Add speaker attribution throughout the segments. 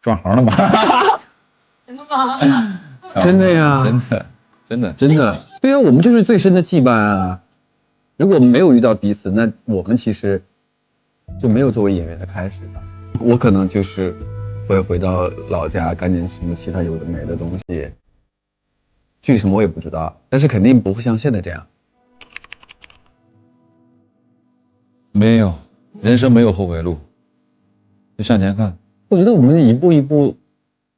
Speaker 1: 转行了吗？
Speaker 2: 真的吗？
Speaker 3: 真的呀，
Speaker 1: 真的。
Speaker 3: 对啊，我们就是最深的羁绊啊。如果没有遇到彼此，那我们其实就没有作为演员的开始吧。我可能就是会回到老家干点什么其他有的没的东西，具体什么我也不知道，但是肯定不会像现在这样。
Speaker 1: 没有，人生没有后悔路，就向前看。
Speaker 3: 我觉得我们一步一步，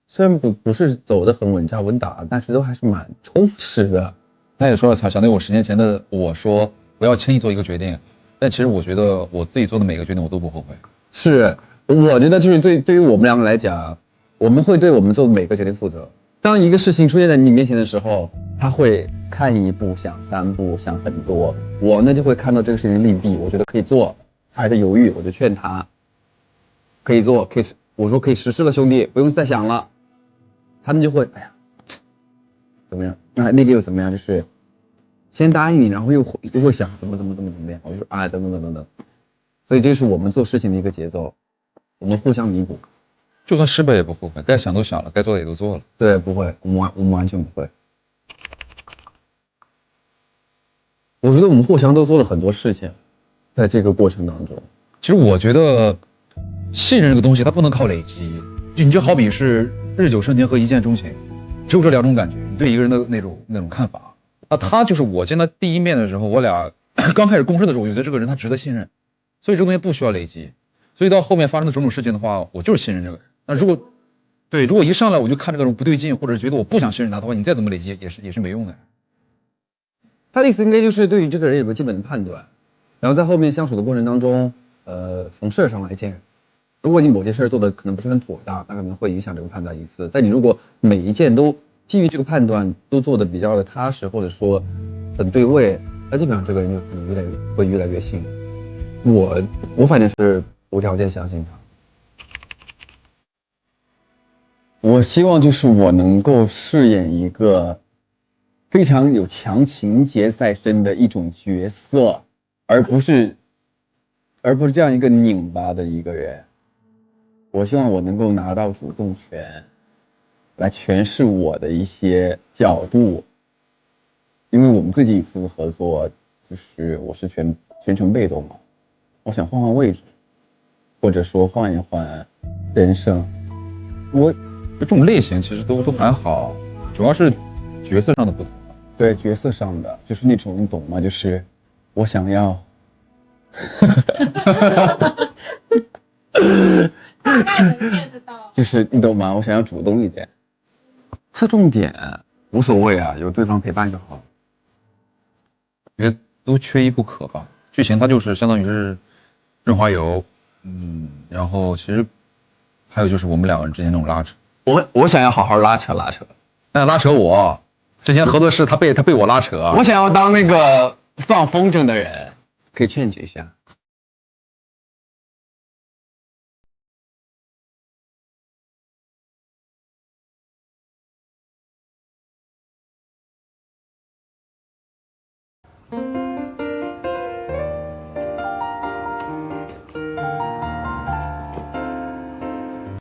Speaker 3: 虽然不是走得很稳扎稳打，但是都还是蛮充实的。
Speaker 1: 他也说了，想对我10年前的我说，不要轻易做一个决定。但其实我觉得我自己做的每个决定我都不后悔。
Speaker 3: 是，我觉得就是对于我们两个来讲，我们会对我们做的每个决定负责。当一个事情出现在你面前的时候，他会看一步想3步想很多。我呢就会看到这个事情的利弊，我觉得可以做，他还在犹豫，我就劝他可以做，我说可以实施了，兄弟，不用再想了。他们就会哎呀，怎么样？那个又怎么样？就是先答应你，然后又会想怎么样，我就说哎等，所以这是我们做事情的一个节奏，我们互相弥补。
Speaker 1: 就算失败也不后悔，该想都想了，该做的也都做了。
Speaker 3: 对，不会，我们完全不会。我觉得我们互相都做了很多事情，在这个过程当中。
Speaker 1: 其实我觉得，信任这个东西它不能靠累积，你就好比是日久生情和一见钟情，只有这2种感觉，你对一个人的那种看法。啊，他就是我见他第一面的时候，我俩刚开始共事的时候，我觉得这个人他值得信任，所以这个东西不需要累积。所以到后面发生的种种事情的话，我就是信任这个人。那如果一上来我就看这个人不对劲，或者觉得我不想信任他的话，你再怎么累积也是没用的。
Speaker 3: 他的意思应该就是对于这个人有个基本的判断，然后在后面相处的过程当中，从事儿上来见，如果你某件事做的可能不是很妥当，那可能会影响这个判断一次。但你如果每一件都基于这个判断都做的比较的踏实，或者说很对位，那基本上这个人就可能越来越信任。我反正是无条件相信他。我希望就是我能够饰演一个非常有强情节在身的一种角色，而不是这样一个拧巴的一个人。我希望我能够拿到主动权，来诠释我的一些角度。因为我们最近一次合作，就是我是全程被动嘛，我想换位置，或者说换一换人生。
Speaker 1: 这种类型其实都还好，主要是角色上的不同。
Speaker 3: 对，角色上的就是那种你懂吗？就是我想要
Speaker 2: 大概能 get 到，
Speaker 3: 就是你懂吗？我想要主动一点，侧重点无所谓啊，有对方陪伴就好。
Speaker 1: 觉得都缺一不可吧。剧情它就是相当于是润滑油，然后其实还有就是我们2个人之间那种拉扯。
Speaker 3: 我想要好好拉扯，
Speaker 1: 但拉扯我，之前合作室他被我拉扯，
Speaker 3: 我想要当那个放风筝的人，可以劝解一下。